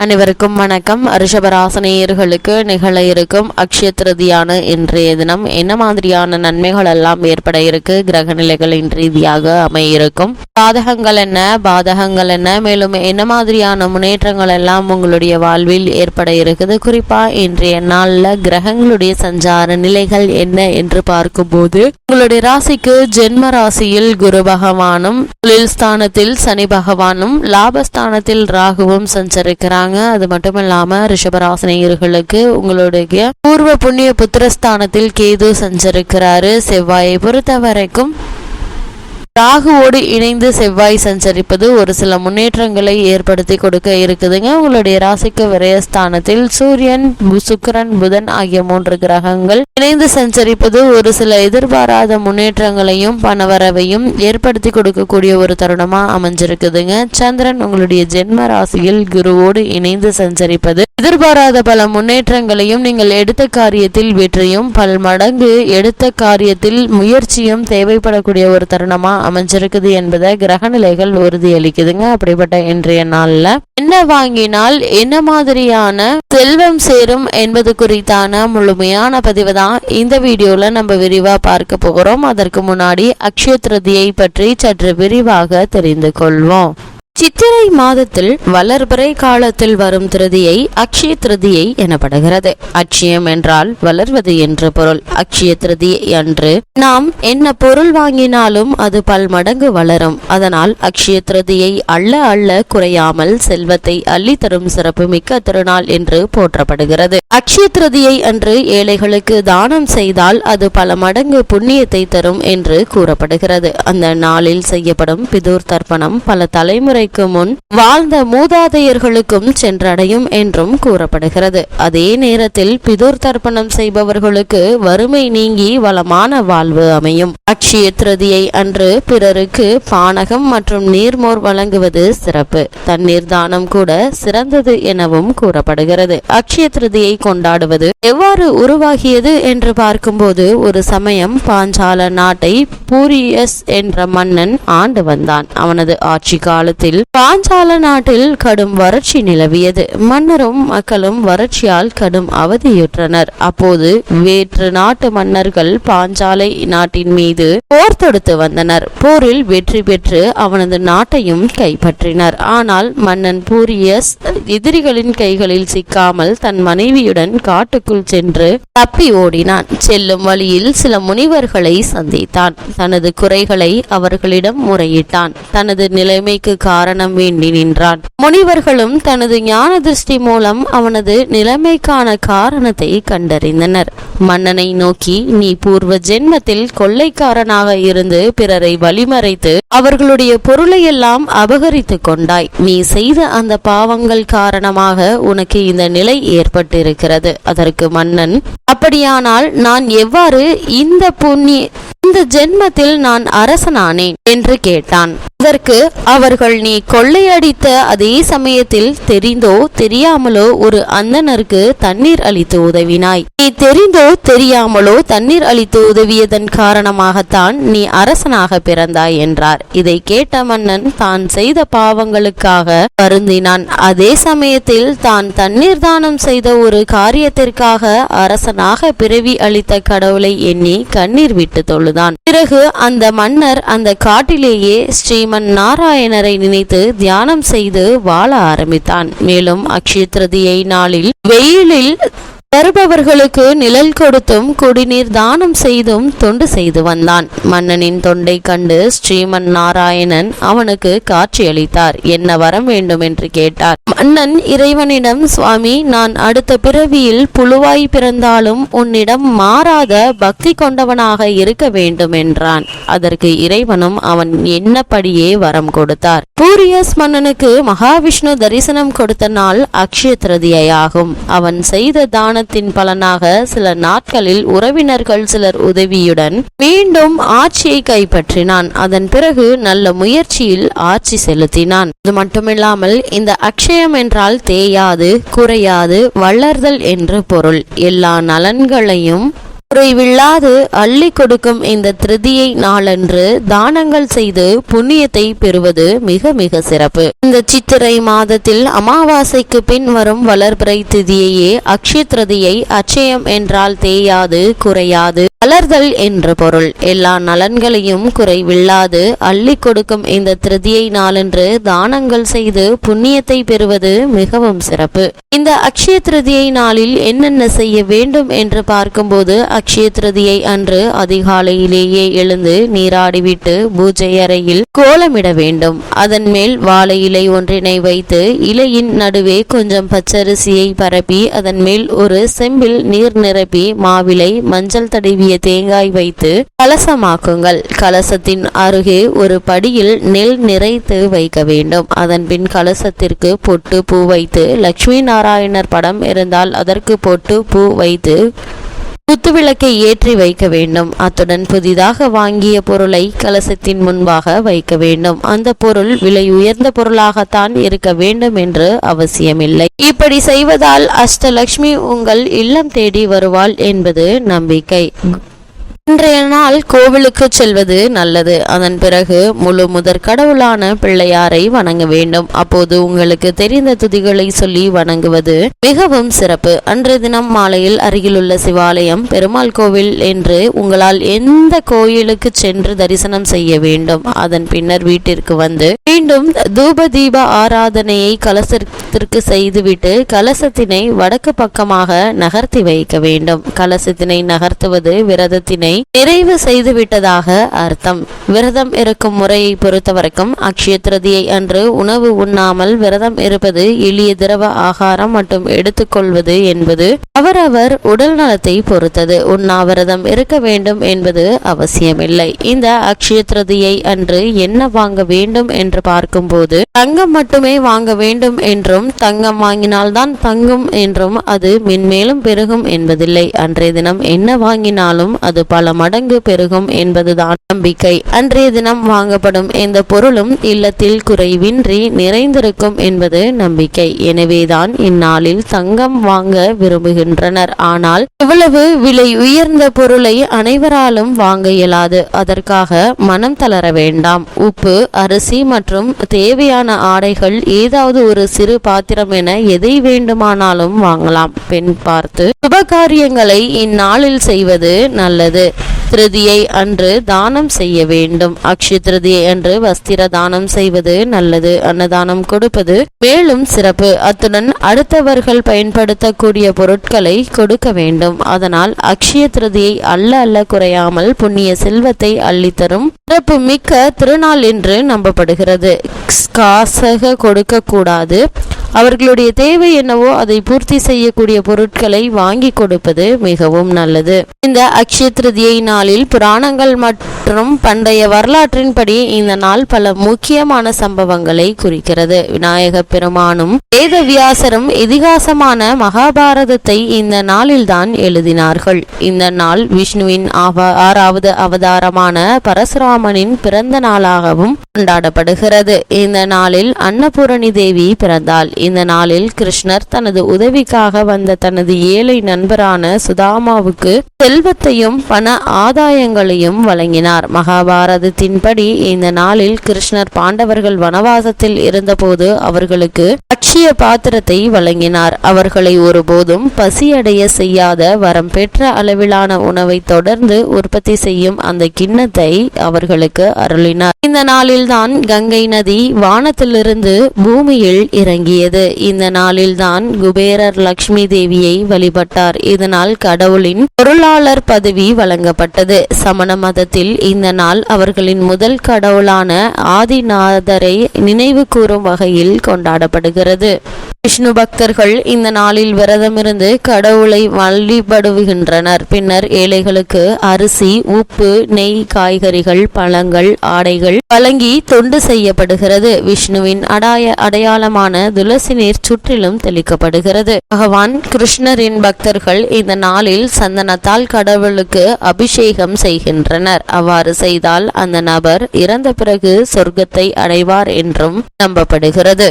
அனைவருக்கும் வணக்கம். ரிஷபராசினியர்களுக்கு நிகழ இருக்கும் அக்ஷய திருதியான இன்றைய தினம் என்ன மாதிரியான நன்மைகள் எல்லாம் ஏற்பட இருக்கு, கிரக நிலைகளின் ரீதியாக அமைய இருக்கும், சாதகங்கள் என்ன பாதகங்கள் என்ன, மேலும் என்ன மாதிரியான முன்னேற்றங்கள் எல்லாம் உங்களுடைய வாழ்வில் ஏற்பட இருக்குது, குறிப்பா இன்றைய நாள்ல கிரகங்களுடைய சஞ்சார நிலைகள் என்ன என்று பார்க்கும்போது உங்களுடைய ராசிக்கு ஜென்ம ராசியில் குரு பகவானும், தொழில் ஸ்தானத்தில் சனி பகவானும், லாபஸ்தானத்தில் ராகுவும் சஞ்சரிக்கிறாங்க. அது மட்டும் இல்லாம ரிஷபராசினியர்களுக்கு உங்களுடைய பூர்வ புண்ணிய புத்திரஸ்தானத்தில் கேது சஞ்சரிக்கிறாரு. செவ்வாயை பொறுத்த வரைக்கும் ராகுவோடு இணைந்து செவ்வாய் சஞ்சரிப்பது ஒரு சில முன்னேற்றங்களை ஏற்படுத்தி கொடுக்க இருக்குதுங்க. உங்களுடைய ராசிக்கு விரயஸ்தானத்தில் சூரியன், சுக்கிரன், புதன் ஆகிய 3 கிரகங்கள் இணைந்து சஞ்சரிப்பது ஒரு சில எதிர்பாராத முன்னேற்றங்களையும் பணவரவையும் ஏற்படுத்தி கொடுக்கக்கூடிய ஒரு தருணமா அமைஞ்சிருக்குதுங்க. சந்திரன் உங்களுடைய ஜென்ம ராசியில் குருவோடு இணைந்து சஞ்சரிப்பது எதிர்பாராத பல முன்னேற்றங்களையும், நீங்கள் எடுத்த காரியத்தில் வெற்றியும், பல்மடங்கு எடுத்த காரியத்தில் முயற்சியும் தேவைப்படக்கூடிய ஒரு தருணமா அமைஞ்சிருக்குது என்பதை கிரக நிலைகள் உறுதியளிக்குதுங்க. அப்படிப்பட்ட இன்றைய நாள்ல என்ன வாங்கினால் என்ன மாதிரியான செல்வம் சேரும் என்பது குறித்தான முழுமையான பதிவு தான் இந்த வீடியோல நம்ம விரிவா பார்க்க போகிறோம். அதற்கு முன்னாடி அக்ஷய திருதியை பற்றி சற்று விரிவாக தெரிந்து கொள்வோம். சித்திரை மாதத்தில் வளர்பிறை காலத்தில் வரும் திருதியை அக்ஷய திருதியை எனப்படுகிறது. அக்ஷயம் என்றால் வளர்வது என்று பொருள். அக்ஷய திருதியை அன்று நாம் என்ன பொருள் வாங்கினாலும் அது பல்மடங்கு வளரும். அதனால் அக்ஷய திருதியை அள்ள அள்ள குறையாமல் செல்வத்தை அள்ளி தரும் சிறப்பு மிக்க திருநாள் என்று போற்றப்படுகிறது. அக்ஷய திருதியை அன்று ஏழைகளுக்கு தானம் செய்தால் அது பல மடங்கு புண்ணியத்தை தரும் என்று கூறப்படுகிறது. அந்த நாளில் செய்யப்படும் பிதுர் தர்ப்பணம் பல தலைமுறை முன் வாழ்ந்த மூதாதையர்களுக்கும் சென்றடையும் என்றும் கூறப்படுகிறது. அதே நேரத்தில் பிதுர் தர்ப்பணம் செய்பவர்களுக்கு வறுமை நீங்கி வளமான வாழ்வு அமையும். அக்ஷய திருதியை அன்று பிறருக்கு பானகம் மற்றும் நீர்மோர் வழங்குவது சிறப்பு. தண்ணீர் தானம் கூட சிறந்தது எனவும் கூறப்படுகிறது. அக்ஷய திருதியை கொண்டாடுவது எவ்வாறு உருவாகியது என்று பார்க்கும்போது, ஒரு சமயம் பாஞ்சால நாட்டை பூரியஸ் என்ற மன்னன் ஆண்டு வந்தான். அவனது ஆட்சி காலத்தில் பாஞ்சால நாட்டில் கடும் வறட்சி நிலவியது. மன்னரும் மக்களும் வறட்சியால் கடும் அவதியுற்றனர். அப்போது வேற்று நாட்டு மன்னர்கள் பாஞ்சாலை நாட்டின் மீது போர் தொடுத்து வந்தனர். போரில் வெற்றி பெற்று அவனது நாட்டையும் கைப்பற்றினர். ஆனால் மன்னன் பூரியஸ் எதிரிகளின் கைகளில் சிக்காமல் தன் மனைவியுடன் காட்டுக்குள் சென்று தப்பி ஓடினான். செல்லும் வழியில் சில முனிவர்களை சந்தித்தான். தனது குறைகளை அவர்களிடம் முறையிட்டான். தனது நிலைமைக்கு காரணம் வேண்டி நின்றான். முனிவர்களும் தனது ஞான திருஷ்டி மூலம் அவனது நிலைமைக்கான காரணத்தை கண்டறிந்தனர். மன்னனை நோக்கி, நீ பூர்வ ஜென்மத்தில் கொள்ளைக்காரனாக இருந்து பிறரை வழிமறைத்து அவர்களுடைய பொருளை எல்லாம் அபகரித்து கொண்டாய். நீ செய்த அந்த பாவங்கள் காரணமாக உனக்கு இந்த நிலை ஏற்பட்டிருக்கிறது. அதற்கு மன்னன், அப்படியானால் நான் எவ்வாறு இந்த ஜென்மத்தில் நான் அரசனானேன் என்று கேட்டான். அதற்கு அவர்கள், நீ கொள்ளையடித்த அதே சமயத்தில் தெரிந்தோ தெரியாமலோ ஒரு அந்தணருக்கு தண்ணீர் அளித்து உதவினாய். நீ தெரிந்தோ தெரியாமலோ தண்ணீர் அளித்து உதவியதன் காரணமாகத்தான் நீ அரசனாக பிறந்தாய் என்றார். இதை கேட்ட மன்னன் தான் செய்த பாவங்களுக்காக வருந்தினான். அதே சமயத்தில் தான் தண்ணீர் தானம் செய்த ஒரு காரியத்திற்காக அரசனாக பிறவி அளித்த கடவுளை எண்ணி கண்ணீர் விட்டு தொழுதான். பிறகு அந்த மன்னர் அந்த காட்டிலேயே ஸ்ரீமன் நாராயணரை நினைத்து தியானம் செய்து வாழ ஆரம்பித்தான். மேலும் அக்ஷய திருதியை நாளில் வெயிலில் வருபவர்களுக்கு நிழல் கொடுத்தும் குடிநீர் தானம் செய்தும் தொண்டு செய்து வந்தான். மன்னனின் தொண்டை கண்டு ஸ்ரீமன் நாராயணன் அவனுக்கு காட்சியளித்தார். என்ன வரம் வேண்டும் என்று கேட்டார். மன்னன் இறைவனிடம், சுவாமி, நான் அடுத்த பிறவியில் புழுவாய் பிறந்தாலும் உன்னிடம் மாறாத பக்தி கொண்டவனாக இருக்க வேண்டும் என்றான். அதற்கு இறைவனும் அவன் என்னப்படியே வரம் கொடுத்தார். பூரியஸ் மன்னனுக்கு மகாவிஷ்ணு தரிசனம் கொடுத்த நாள் அக்ஷய திருதியாகும். அவன் செய்த தானத்தின் பலனாக சில நாட்களில் உறவினர்கள் சிலர் உதவியுடன் மீண்டும் ஆட்சியை கைப்பற்றினான். அதன் பிறகு நல்ல முயற்சியில் ஆட்சி செலுத்தினான். இது மட்டுமில்லாமல் இந்த அக்ஷயம் என்றால் தேயாது, குறையாது, வளர்தல் என்று பொருள். எல்லா நலன்களையும் குறைவில்லாது அள்ளி கொடுக்கும் இந்த திருதியை நாளன்று தானங்கள் செய்து புண்ணியத்தை பெறுவது மிக மிக சிறப்பு. இந்த சித்திரை மாதத்தில் அமாவாசைக்கு பின் வரும் வளர்பிறை திதியையே அக்ஷய திருதியை. அச்சயம் என்றால் தேயாது, குறையாது, வளர்தல் என்று பொருள். எல்லா நலன்களையும் குறைவில்லாது அள்ளி கொடுக்கும் இந்த திருதியை நாளன்று தானங்கள் செய்து புண்ணியத்தை பெறுவது மிகவும் சிறப்பு. இந்த அக்ஷய திருதியை நாளில் என்னென்ன செய்ய வேண்டும் என்று பார்க்கும்போது, அக்ஷய திருதியை அன்று அதிகாலையிலேயே எழுந்து நீராடிவிட்டு பூஜை அறையில் கோலமிட வேண்டும். அதன் மேல் வாழை இலை ஒன்றினை வைத்து இலையின் நடுவே கொஞ்சம் பச்சரிசியை பரப்பி அதன் மேல் ஒரு செம்பில் நீர் நிரப்பி மாவிலை மஞ்சள் தடவிய தேங்காய் வைத்து கலசமாக்குங்கள். கலசத்தின் அருகே ஒரு படியில் நெல் நிறைத்து வைக்க வேண்டும். அதன் பின் கலசத்திற்கு பொட்டு பூ வைத்து லட்சுமி நாராயணர் படம் இருந்தால் அதற்கு பொட்டு பூ வைத்து குத்துவிளக்கை ஏற்றி வைக்க வேண்டும். அத்துடன் புதிதாக வாங்கிய பொருளை கலசத்தின் முன்பாக வைக்க வேண்டும். அந்த பொருள் விலை உயர்ந்த பொருளாகத்தான் இருக்க வேண்டும் என்று அவசியமில்லை. இப்படி செய்வதால் அஷ்டலட்சுமி உங்கள் இல்லம் தேடி வருவாள் என்பது நம்பிக்கை. இன்றைய நாள் கோவிலுக்கு செல்வது நல்லது. அதன் பிறகு முழு முதற் கடவுளான பிள்ளையாரை வணங்க வேண்டும். அப்போது உங்களுக்கு தெரிந்த துதிகளை சொல்லி வணங்குவது மிகவும் சிறப்பு. அன்றைய தினம் மாலையில் அருகிலுள்ள சிவாலயம், பெருமாள் கோவில் என்று உங்களால் எந்த கோயிலுக்கு சென்று தரிசனம் செய்ய வேண்டும். அதன் பின்னர் வீட்டிற்கு வந்து மீண்டும் தூப தீப ஆராதனையை கலசத்திற்கு செய்துவிட்டு கலசத்தினை வடக்கு பக்கமாக நகர்த்தி வைக்க வேண்டும். கலசத்தினை நகர்த்துவது விரதத்தினை நிறைவு செய்து விட்டதாக அர்த்தம். விரதம் இருக்கும் முறையை பொறுத்தவரைக்கும் அக்ஷய திருதியை அன்று உணவு உண்ணாமல் விரதம் இருப்பது, எளிய திரவ ஆகாரம் மட்டும் எடுத்துக்கொள்வது என்பது அவரவர் உடல் நலத்தை பொறுத்தது. உண்ணாவிரதம் இருக்க வேண்டும் என்பது அவசியமில்லை. இந்த அக்ஷய திருதியை அன்று என்ன வாங்க வேண்டும் என்று பார்க்கும்போது, தங்கம் மட்டுமே வாங்க வேண்டும் என்றும் தங்கம் வாங்கினால்தான் தங்கும் என்றும் அது மென்மேலும் பெருகும் என்பதில்லை. அன்றைய தினம் என்ன வாங்கினாலும் அது பல மடங்கு பெருகும் என்பதுதான் நம்பிக்கை. அன்றைய தினம் வாங்கப்படும் எந்த பொருளும் இல்லத்தில் குறைவின்றி நிறைந்திருக்கும் என்பது நம்பிக்கை. எனவேதான் இந்நாளில் தங்கம் வாங்க விரும்புகின்றனர். ஆனால் இவ்வளவு விலை உயர்ந்த பொருளை அனைவராலும் வாங்க இயலாது. அதற்காக மனம் தளர வேண்டாம். உப்பு, அரிசி மற்றும் தேவையான ஆடைகள், ஏதாவது ஒரு சிறு பாத்திரம் என எதை வேண்டுமானாலும் வாங்கலாம். பெண் பார்த்து சுபகாரியங்களை இந்நாளில் செய்வது நல்லது. திருதியை அன்று தானம் செய்ய வேண்டும். அக்ஷய திருதியை அன்று வஸ்திர தானம் செய்வது நல்லது. அன்னதானம் கொடுப்பது மேலும் சிறப்பு. அத்துடன் அடுத்தவர்கள் பயன்படுத்தக்கூடிய பொருட்களை கொடுக்க வேண்டும். அதனால் அக்ஷய திருதியை அல்ல குறையாமல் புண்ணிய செல்வத்தை அள்ளித்தரும் சிறப்பு மிக்க திருநாள் என்று நம்பப்படுகிறது. காசாக கொடுக்க கூடாது. அவர்களுடைய தேவை என்னவோ அதை பூர்த்தி செய்யக்கூடிய பொருட்களை வாங்கி கொடுப்பது மிகவும் நல்லது. இந்த அக்ஷய திருதியை நாளில் புராணங்கள் மற்றும் பண்டைய வரலாற்றின்படி இந்த நாள் பல முக்கியமான சம்பவங்களை குறிக்கிறது. விநாயக பெருமானும் வேதவியாசரும் இதிகாசமான மகாபாரதத்தை இந்த நாளில் தான் எழுதினார்கள். இந்த நாள் விஷ்ணுவின் 6வது அவதாரமான பரசுராமனின் பிறந்த நாளாகவும் கொண்டாடப்படுகிறது. இந்த நாளில் அன்னபூரணி தேவி பிறந்தாள். இந்த நாளில் கிருஷ்ணர் தனது உதவிக்காக வந்த தனது ஏழை நண்பரான சுதாமாவுக்கு செல்வத்தையும் பண ஆதாயங்களையும் வழங்கினார். மகாபாரதத்தின்படி இந்த நாளில் கிருஷ்ணர் பாண்டவர்கள் வனவாசத்தில் இருந்தபோது அவர்களுக்கு அக்ஷய பாத்திரத்தை வழங்கினார். அவர்களை ஒருபோதும் பசியடைய செய்யாத வரம் பெற்ற அளவிலான உணவை தொடர்ந்து உற்பத்தி செய்யும் அந்த கிண்ணத்தை அவர்களுக்கு அருளினார். இந்த நாளில்தான் கங்கை நதி வானத்திலிருந்து பூமியில் இறங்கியது. இந்த நாளில்தான் குபேரர் லட்சுமி தேவியை வழிபட்டார். இதனால் கடவுளின் பொருளாளர் பதவி வழங்கப்பட்டது. சமண மதத்தில் இந்த நாள் அவர்களின் முதல் கடவுளான ஆதிநாதரை நினைவு கூறும் வகையில் கொண்டாடப்படுகிறது. விஷ்ணு பக்தர்கள் இந்த நாளில் விரதமிருந்து கடவுளை வழிபடுகின்றனர். பின்னர் ஏழைகளுக்கு அரிசி, உப்பு, நெய், காய்கறிகள், பழங்கள், ஆடைகள் வழங்கி தொண்டு செய்யப்படுகிறது. விஷ்ணுவின் அடையாளமான துளசி நீர் சுற்றிலும் தெளிக்கப்படுகிறது. பகவான் கிருஷ்ணரின் பக்தர்கள் இந்த நாளில் சந்தனத்தால் கடவுளுக்கு அபிஷேகம் செய்கின்றனர். அவ்வாறு செய்தால் அந்த நபர் இறந்த பிறகு சொர்க்கத்தை அடைவார் என்றும் நம்பப்படுகிறது.